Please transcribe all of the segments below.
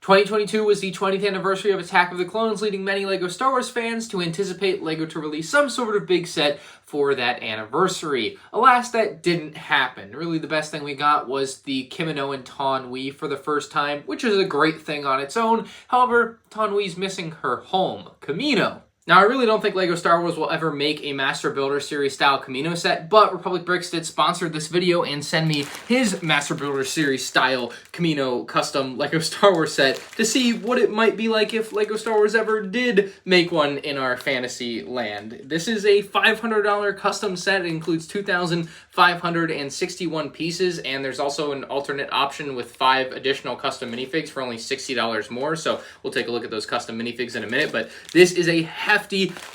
2022 was the 20th anniversary of Attack of the Clones, leading many LEGO Star Wars fans to anticipate LEGO to release some sort of big set for that anniversary. Alas, that didn't happen. Really, the best thing we got was the Kamino and Taunwee for the first time, which is a great thing on its own. However, Taunwee's missing her home, Kamino. Now, I really don't think LEGO Star Wars will ever make a Master Builder Series style Kamino set, but Republic Bricks did sponsor this video and send me his Master Builder Series style Kamino custom LEGO Star Wars set to see what it might be like if LEGO Star Wars ever did make one in our fantasy land. This is a $500 custom set. It includes 2,561 pieces, and there's also an alternate option with 5 additional custom minifigs for only $60 more, so we'll take a look at those custom minifigs in a minute, but this is a hefty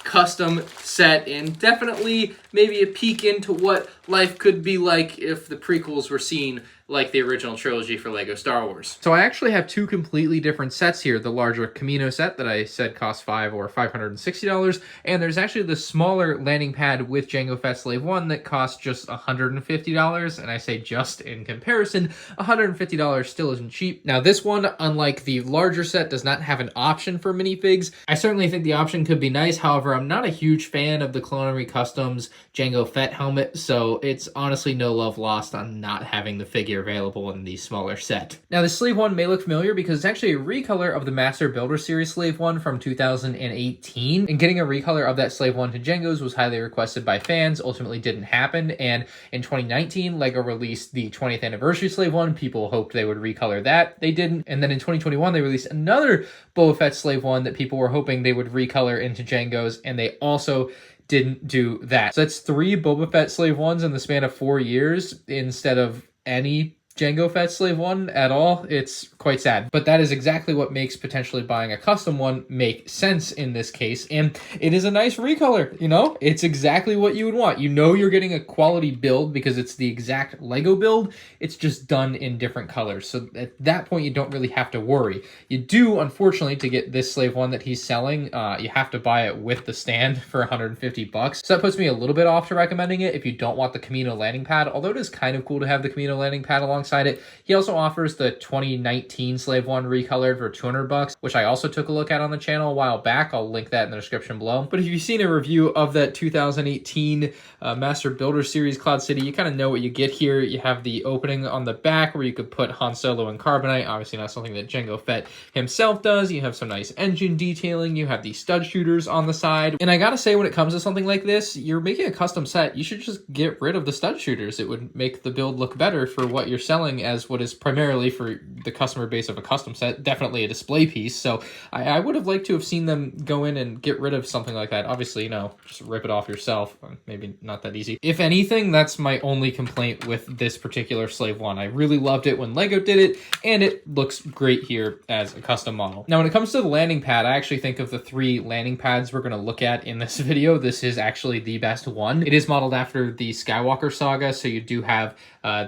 custom set and definitely maybe a peek into what life could be like if the prequels were seen like the original trilogy for LEGO Star Wars. So I actually have two completely different sets here. The larger Kamino set that I said costs $560, and there's actually the smaller landing pad with Jango Fett Slave 1 that costs just $150, and I say just in comparison, $150 still isn't cheap. Now this one, unlike the larger set, does not have an option for minifigs. I certainly think the option could be nice, however, I'm not a huge fan of the Clone Army Customs Jango Fett helmet, so it's honestly no love lost on not having the figure available in the smaller set. Now the Slave 1 may look familiar because it's actually a recolor of the Master Builder Series Slave 1 from 2018, and getting a recolor of that Slave 1 to Jango's was highly requested by fans, ultimately didn't happen, and in 2019 LEGO released the 20th anniversary Slave 1, people hoped they would recolor that, they didn't, and then in 2021 they released another Boba Fett Slave 1 that people were hoping they would recolor into Jango's, and they also didn't do that. So that's 3 Boba Fett Slave 1s in the span of 4 years instead of any Jango Fett Slave 1 at all. It's quite sad. But that is exactly what makes potentially buying a custom one make sense in this case. And it is a nice recolor, you know? It's exactly what you would want. You know you're getting a quality build because it's the exact LEGO build. It's just done in different colors. So at that point, you don't really have to worry. You do, unfortunately, to get this Slave 1 that he's selling, you have to buy it with the stand for $150. So that puts me a little bit off to recommending it if you don't want the Kamino landing pad, although it is kind of cool to have the Kamino landing pad alongside it. He also offers the 2019 Slave 1 recolored for $200, which I also took a look at on the channel a while back. I'll link that in the description below. But if you've seen a review of that 2018 Master Builder Series Cloud City, you kind of know what you get here. You have the opening on the back where you could put Han Solo and Carbonite, obviously not something that Jango Fett himself does. You have some nice engine detailing. You have the stud shooters on the side. And I gotta say, when it comes to something like this, you're making a custom set, you should just get rid of the stud shooters. It would make the build look better for what you're selling as what is primarily for the customer base of a custom set, definitely a display piece. So I would have liked to have seen them go in and get rid of something like that. Obviously, you know, just rip it off yourself. Maybe not that easy. If anything, that's my only complaint with this particular Slave 1. I really loved it when LEGO did it, and it looks great here as a custom model. Now, when it comes to the landing pad, I actually think of the 3 landing pads we're going to look at in this video, this is actually the best one. It is modeled after the Skywalker saga, so you do have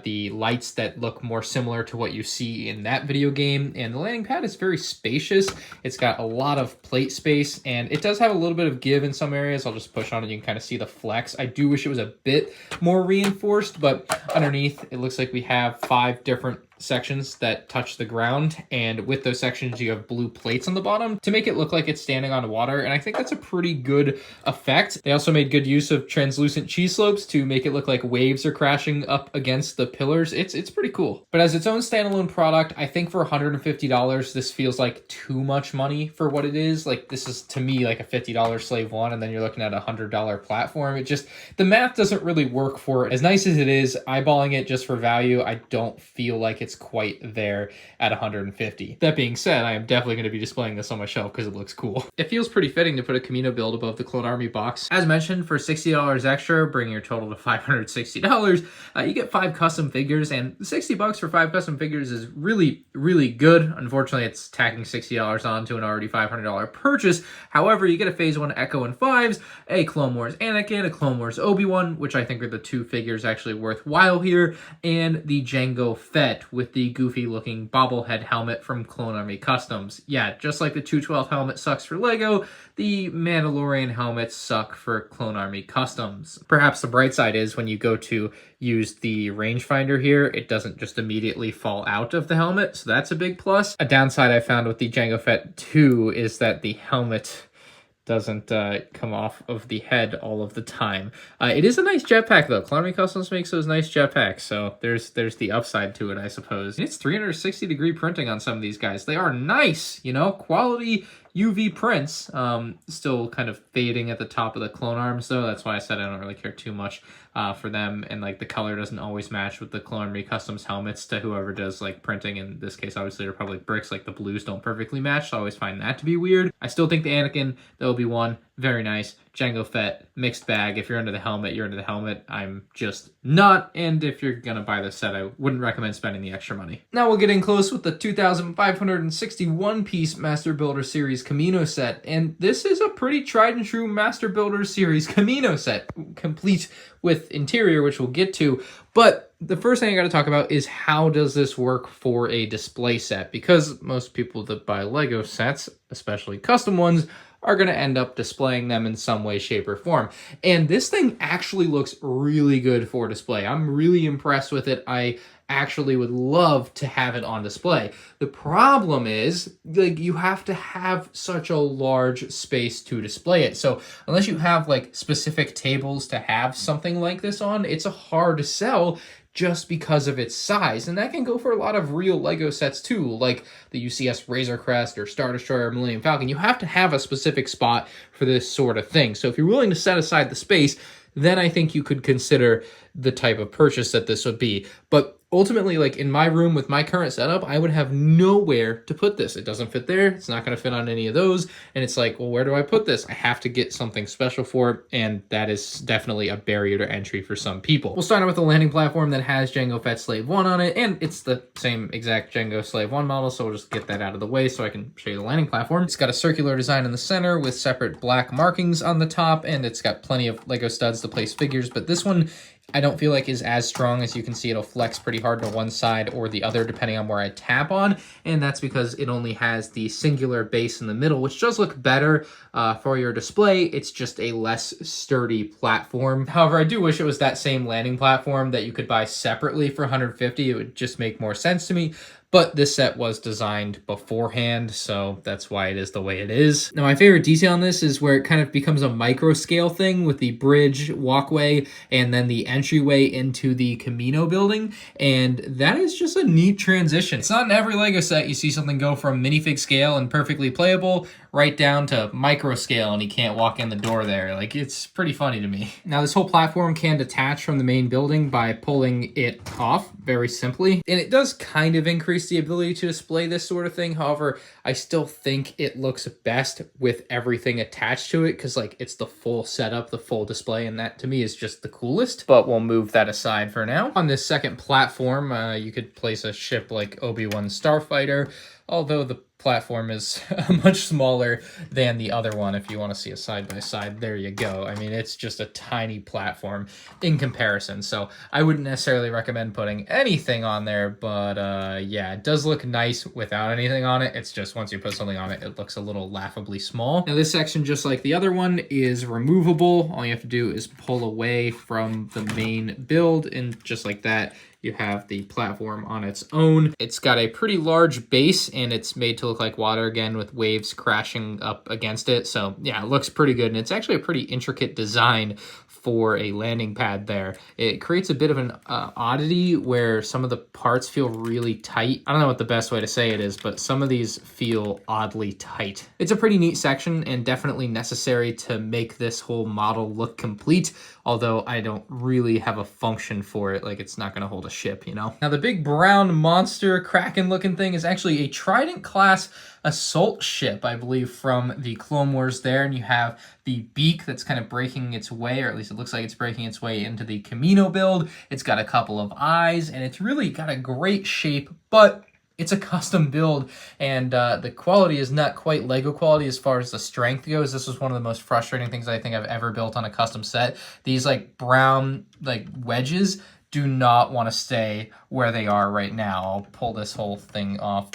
the lights that look more similar to what you see in that video game, and the landing pad is very spacious. It's got a lot of plate space, and it does have a little bit of give in some areas. I'll just push on it, you can kind of see the flex. I do wish it was a bit more reinforced, but underneath it looks like we have 5 different sections that touch the ground, and with those sections you have blue plates on the bottom to make it look like it's standing on water, and I think that's a pretty good effect. They also made good use of translucent cheese slopes to make it look like waves are crashing up against the pillars. It's pretty cool. But as its own standalone product, I think for $150 this feels like too much money for what it is. Like, this is to me like a $50 Slave 1, and then you're looking at a $100 platform. It just, the math doesn't really work for it. As nice as it is, eyeballing it just for value, I don't feel like it's quite there at $150. That being said, I am definitely going to be displaying this on my shelf because it looks cool. It feels pretty fitting to put a Kamino build above the Clone Army box. As mentioned, for $60 extra, bringing your total to $560, you get 5 custom figures, and $60 for 5 custom figures is really, really good. Unfortunately, it's tacking $60 onto an already $500 purchase. However, you get a Phase 1 Echo and 5s, a Clone Wars Anakin, a Clone Wars Obi-Wan, which I think are the 2 figures actually worthwhile here, and the Jango Fett, with the goofy looking bobblehead helmet from Clone Army Customs. Yeah, just like the 212 helmet sucks for LEGO, the Mandalorian helmets suck for Clone Army Customs. Perhaps the bright side is when you go to use the rangefinder here, it doesn't just immediately fall out of the helmet, so that's a big plus. A downside I found with the Jango Fett 2 is that the helmet doesn't come off of the head all of the time. It is a nice jetpack though. Clone Army Customs makes those nice jetpacks, so there's the upside to it, I suppose. And it's 360-degree printing on some of these guys. They are nice, you know, quality UV prints. Still kind of fading at the top of the clone arms though. That's why I said I don't really care too much for them, and like the color doesn't always match with the Clone Army Customs helmets to whoever does like printing. In this case, obviously Republic bricks, like the blues don't perfectly match, so I always find that to be weird. I still think the Anakin, the Obi-Wan, very nice. Jango Fett, mixed bag. If you're into the helmet, you're into the helmet. I'm just not, and if you're gonna buy this set, I wouldn't recommend spending the extra money. Now we'll get in close with the 2,561 piece Master Builder Series Kamino set, and this is a pretty tried and true Master Builder Series Kamino set, complete with interior, which we'll get to. But the first thing I got to talk about is how does this work for a display set? Because most people that buy Lego sets, especially custom ones, are going to end up displaying them in some way, shape, or form. And this thing actually looks really good for display. I'm really impressed with it. I actually would love to have it on display. The problem is, like, you have to have such a large space to display it. So unless you have like specific tables to have something like this on, it's a hard sell just because of its size. And that can go for a lot of real Lego sets too, like the UCS Razor Crest or Star Destroyer or Millennium Falcon. You have to have a specific spot for this sort of thing. So if you're willing to set aside the space, then I think you could consider the type of purchase that this would be. But ultimately, like in my room with my current setup, I would have nowhere to put this. It doesn't fit there. It's not going to fit on any of those. And it's like, well, where do I put this? I have to get something special for it. And that is definitely a barrier to entry for some people. We'll start out with a landing platform that has Jango Fett Slave 1 on it. And it's the same exact Jango Slave 1 model. So we'll just get that out of the way so I can show you the landing platform. It's got a circular design in the center with separate black markings on the top. And it's got plenty of Lego studs to place figures. But this one, I don't feel like is as strong. As you can see, it'll flex pretty hard to one side or the other depending on where I tap on, and that's because it only has the singular base in the middle, which does look better for your display. It's just a less sturdy platform. However, I do wish it was that same landing platform that you could buy separately for $150. It would just make more sense to me. But this set was designed beforehand, so that's why it is the way it is. Now, my favorite detail on this is where it kind of becomes a micro scale thing with the bridge walkway and then the entryway into the Kamino building. And that is just a neat transition. It's not in every Lego set you see something go from minifig scale and perfectly playable right down to micro scale and you can't walk in the door there. Like, it's pretty funny to me. Now, this whole platform can detach from the main building by pulling it off very simply. And it does kind of increase the ability to display this sort of thing. However, I still think it looks best with everything attached to it because, like, it's the full setup, the full display, and that to me is just the coolest. But we'll move that aside for now. On this second platform, you could place a ship like Obi-Wan Starfighter, although the platform is much smaller than the other one. If you want to see a side-by-side, there you go. I mean, it's just a tiny platform in comparison, so I wouldn't necessarily recommend putting anything on there, but yeah, it does look nice without anything on it. It's just once you put something on it, it looks a little laughably small. Now, this section, just like the other one, is removable. All you have to do is pull away from the main build, and just like that, you have the platform on its own. It's got a pretty large base, and it's made to look like water again with waves crashing up against it. So yeah, it looks pretty good, and it's actually a pretty intricate design for a landing pad there. It creates a bit of an oddity where some of the parts feel really tight. I don't know what the best way to say it is, but some of these feel oddly tight. It's a pretty neat section and definitely necessary to make this whole model look complete, although I don't really have a function for it. Like, it's not going to hold a ship, you know? Now, the big brown monster Kraken looking thing is actually a Trident class assault ship, I believe, from the Clone Wars there. And you have the beak that's kind of breaking its way, or at least it looks like it's breaking its way into the Kamino build. It's got a couple of eyes, and it's really got a great shape, but it's a custom build, and the quality is not quite Lego quality as far as the strength goes. This was one of the most frustrating things I think I've ever built on a custom set. These like brown like wedges do not want to stay where they are right now. I'll pull this whole thing off.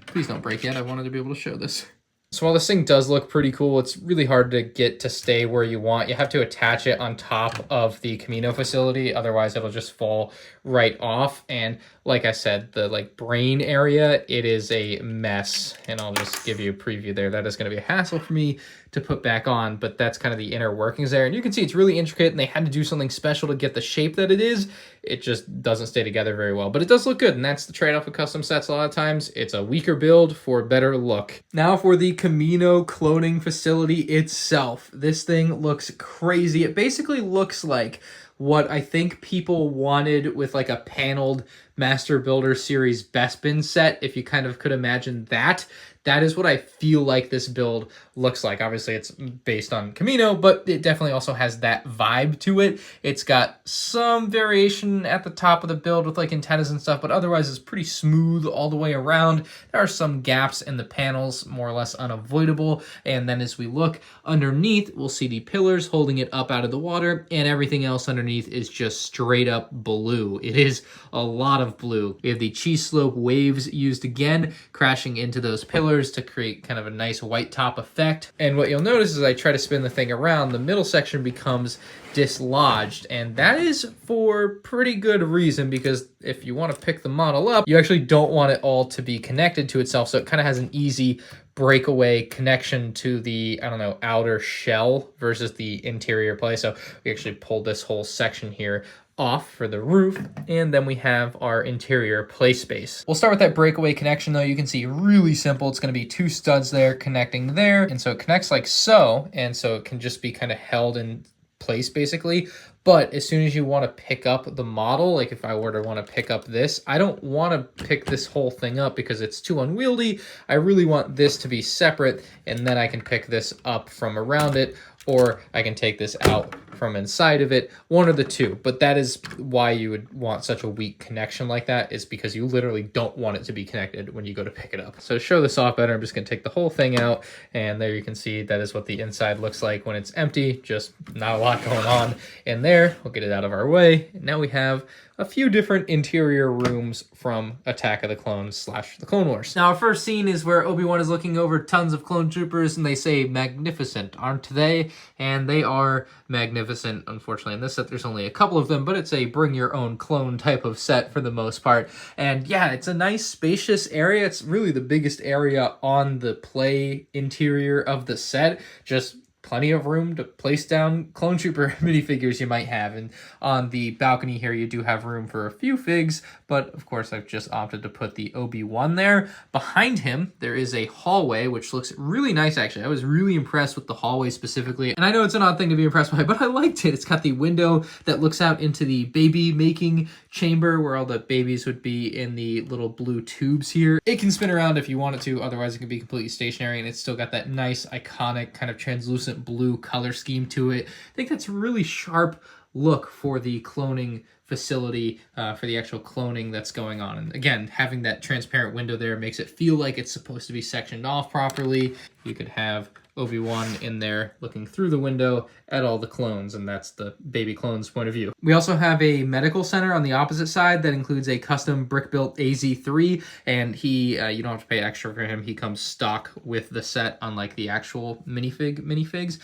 Please don't break it. I wanted to be able to show this. So while this thing does look pretty cool, it's really hard to get to stay where you want. You have to attach it on top of the Kamino facility, otherwise it'll just fall right off. And like I said, the brain area, it is a mess. And I'll just give you a preview there. That is going to be a hassle for me to put back on, but that's kind of the inner workings there. And you can see it's really intricate, and they had to do something special to get the shape that it is. It just doesn't stay together very well, but it does look good, and that's the trade-off with custom sets a lot of times. It's a weaker build for a better look. Now for the Kamino cloning facility itself. This thing looks crazy. It basically looks like what I think people wanted with like a paneled Master Builder Series Bespin set, if you kind of could imagine that. That is what I feel like this build looks like. Obviously, it's based on Kamino, but it definitely also has that vibe to it. It's got some variation at the top of the build with like antennas and stuff, but otherwise it's pretty smooth all the way around. There are some gaps in the panels, more or less unavoidable. And then as we look underneath, we'll see the pillars holding it up out of the water, and everything else underneath is just straight up blue. It is a lot of blue. We have the cheese slope waves used again, crashing into those pillars to create kind of a nice white top effect. And what you'll notice is I try to spin the thing around, the middle section becomes dislodged, and that is for pretty good reason, because if you want to pick the model up, you actually don't want it all to be connected to itself, so it kind of has an easy breakaway connection to the, I don't know, outer shell versus the interior play. So we actually pulled this whole section here off for the roof, and then we have our interior play space. We'll start with that breakaway connection though. You can see really simple. It's going to be two studs there connecting there, and so it connects like so, and so it can just be kind of held in place basically. But as soon as you want to pick up the model, like if I were to want to pick up this, I don't want to pick this whole thing up because it's too unwieldy. I really want this to be separate, and then I can pick this up from around it, or I can take this out from inside of it, one of the two. But that is why you would want such a weak connection like that, is because you literally don't want it to be connected when you go to pick it up. So to show this off better, I'm just gonna take the whole thing out, and there you can see that is what the inside looks like when it's empty, just not a lot going on in there. We'll get it out of our way. Now we have a few different interior rooms from Attack of the Clones / the Clone Wars. Now our first scene is where Obi-Wan is looking over tons of clone troopers, and they say magnificent, aren't they? And they are magnificent. Unfortunately in this set there's only a couple of them, but it's a bring your own clone type of set for the most part. And yeah, it's a nice spacious area. It's really the biggest area on the play interior of the set. Just plenty of room to place down clone trooper minifigures you might have. And on the balcony here, you do have room for a few figs, but of course I've just opted to put the Obi-Wan there. Behind him, there is a hallway, which looks really nice actually. I was really impressed with the hallway specifically. And I know it's an odd thing to be impressed by, but I liked it. It's got the window that looks out into the baby making chamber where all the babies would be in the little blue tubes here. It can spin around if you want it to, otherwise it can be completely stationary, and it's still got that nice iconic kind of translucent blue color scheme to it. I think that's a really sharp look for the cloning facility, for the actual cloning that's going on. And again, having that transparent window there makes it feel like it's supposed to be sectioned off properly. You could have Obi-Wan in there looking through the window at all the clones, and that's the baby clone's point of view. We also have a medical center on the opposite side that includes a custom brick-built AZ3, and he, you don't have to pay extra for him. He comes stock with the set, unlike the actual minifigs.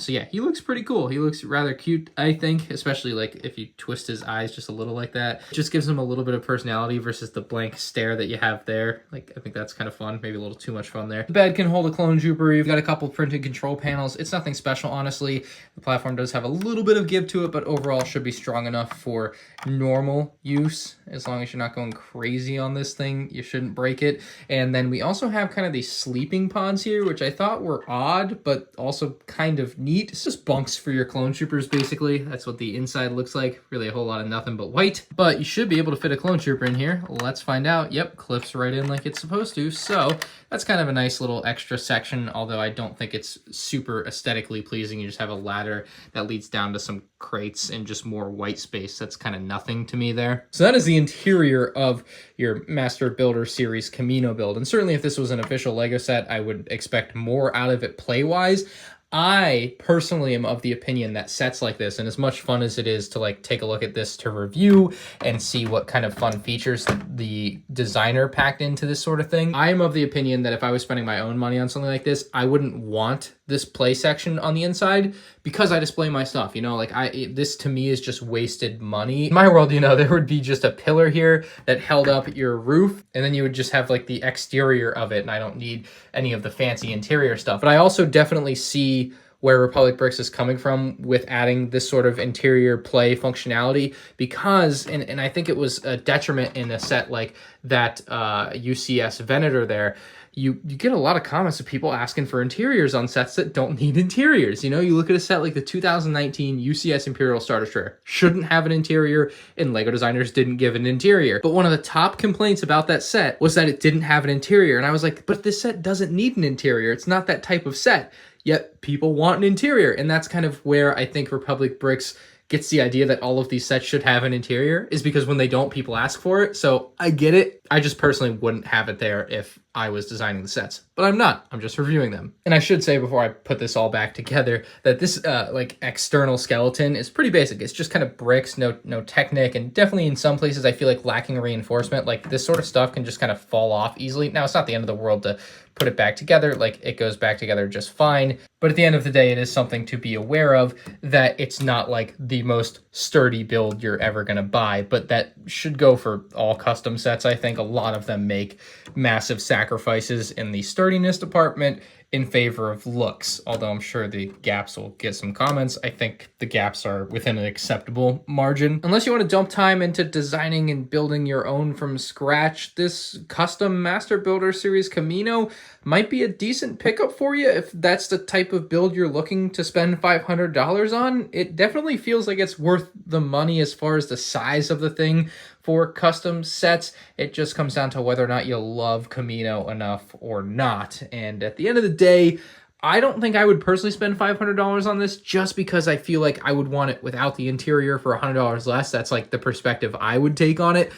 So yeah, he looks pretty cool. He looks rather cute, I think, especially like if you twist his eyes just a little like that. It just gives him a little bit of personality versus the blank stare that you have there. Like, I think that's kind of fun, maybe a little too much fun there. The bed can hold a clone trooper. You've got a couple printed control panels. It's nothing special, honestly. The platform does have a little bit of give to it, but overall should be strong enough for normal use. As long as you're not going crazy on this thing, you shouldn't break it. And then we also have kind of these sleeping pods here, which I thought were odd, but also kind of neat. It's just bunks for your clone troopers, basically. That's what the inside looks like. Really a whole lot of nothing but white. But you should be able to fit a clone trooper in here. Let's find out. Yep, clips right in like it's supposed to. So that's kind of a nice little extra section, although I don't think it's super aesthetically pleasing. You just have a ladder that leads down to some crates and just more white space. That's kind of nothing to me there. So that is the interior of your Master Builder Series Kamino build. And certainly if this was an official LEGO set, I would expect more out of it play-wise. I personally am of the opinion that sets like this, and as much fun as it is to like take a look at this to review and see what kind of fun features the designer packed into this sort of thing, I am of the opinion that if I was spending my own money on something like this, I wouldn't want this play section on the inside because I display my stuff. You know, like this to me is just wasted money. In my world, you know, there would be just a pillar here that held up your roof, and then you would just have like the exterior of it, and I don't need any of the fancy interior stuff. But I also definitely see where Republic Bricks is coming from with adding this sort of interior play functionality, because, and I think it was a detriment in a set like that UCS Venator there, you get a lot of comments of people asking for interiors on sets that don't need interiors. You know, you look at a set like the 2019 UCS Imperial Star Destroyer, shouldn't have an interior, and LEGO designers didn't give an interior. But one of the top complaints about that set was that it didn't have an interior. And I was like, but this set doesn't need an interior. It's not that type of set. Yet people want an interior. And that's kind of where I think Republic Bricks gets the idea that all of these sets should have an interior, is because when they don't, people ask for it. So I get it. I just personally wouldn't have it there if I was designing the sets, but I'm not. I'm just reviewing them. And I should say before I put this all back together that this like external skeleton is pretty basic. It's just kind of bricks, no Technic, and definitely in some places I feel like lacking reinforcement. Like this sort of stuff can just kind of fall off easily. Now it's not the end of the world to put it back together. Like it goes back together just fine. But at the end of the day, it is something to be aware of, that it's not like the most sturdy build you're ever going to buy, but that should go for all custom sets. I think a lot of them make massive sacrifices in the sturdiness department in favor of looks. Although I'm sure the gaps will get some comments, I think the gaps are within an acceptable margin. Unless you want to dump time into designing and building your own from scratch, this custom Master Builder Series Kamino might be a decent pickup for you if that's the type of build you're looking to spend $500 on. It definitely feels like it's worth the money as far as the size of the thing for custom sets. It just comes down to whether or not you love Kamino enough or not. And at the end of the day, I don't think I would personally spend $500 on this, just because I feel like I would want it without the interior for $100 less. That's like the perspective I would take on it.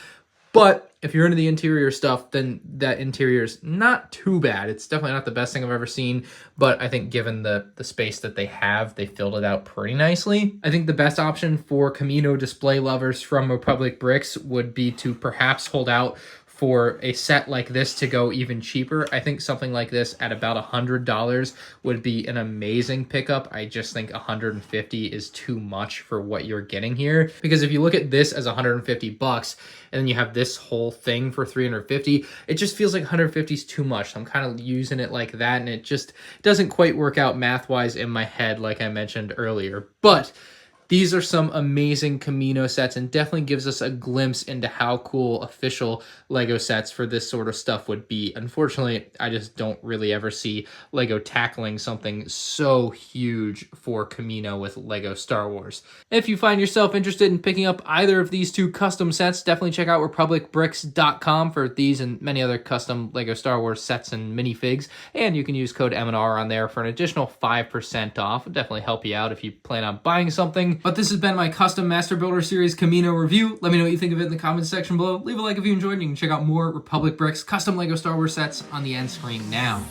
But if you're into the interior stuff, then that interior is not too bad. It's definitely not the best thing I've ever seen, but I think given the space that they have, they filled it out pretty nicely. I think the best option for Kamino display lovers from Republic Bricks would be to perhaps hold out for a set like this to go even cheaper. I think something like this at about $100 would be an amazing pickup. I just think $150 is too much for what you're getting here, because if you look at this as $150 and then you have this whole thing for $350, it just feels like $150 is too much. I'm kind of using it like that, and it just doesn't quite work out math-wise in my head like I mentioned earlier. But these are some amazing Kamino sets, and definitely gives us a glimpse into how cool official LEGO sets for this sort of stuff would be. Unfortunately, I just don't really ever see LEGO tackling something so huge for Kamino with LEGO Star Wars. If you find yourself interested in picking up either of these two custom sets, definitely check out republicbricks.com for these and many other custom LEGO Star Wars sets and minifigs. And you can use code M&R on there for an additional 5% off. It'll definitely help you out if you plan on buying something. But this has been my custom Master Builder Series Kamino review. Let me know what you think of it in the comments section below. Leave a like if you enjoyed, and you can check out more Republic Bricks custom LEGO Star Wars sets on the end screen now.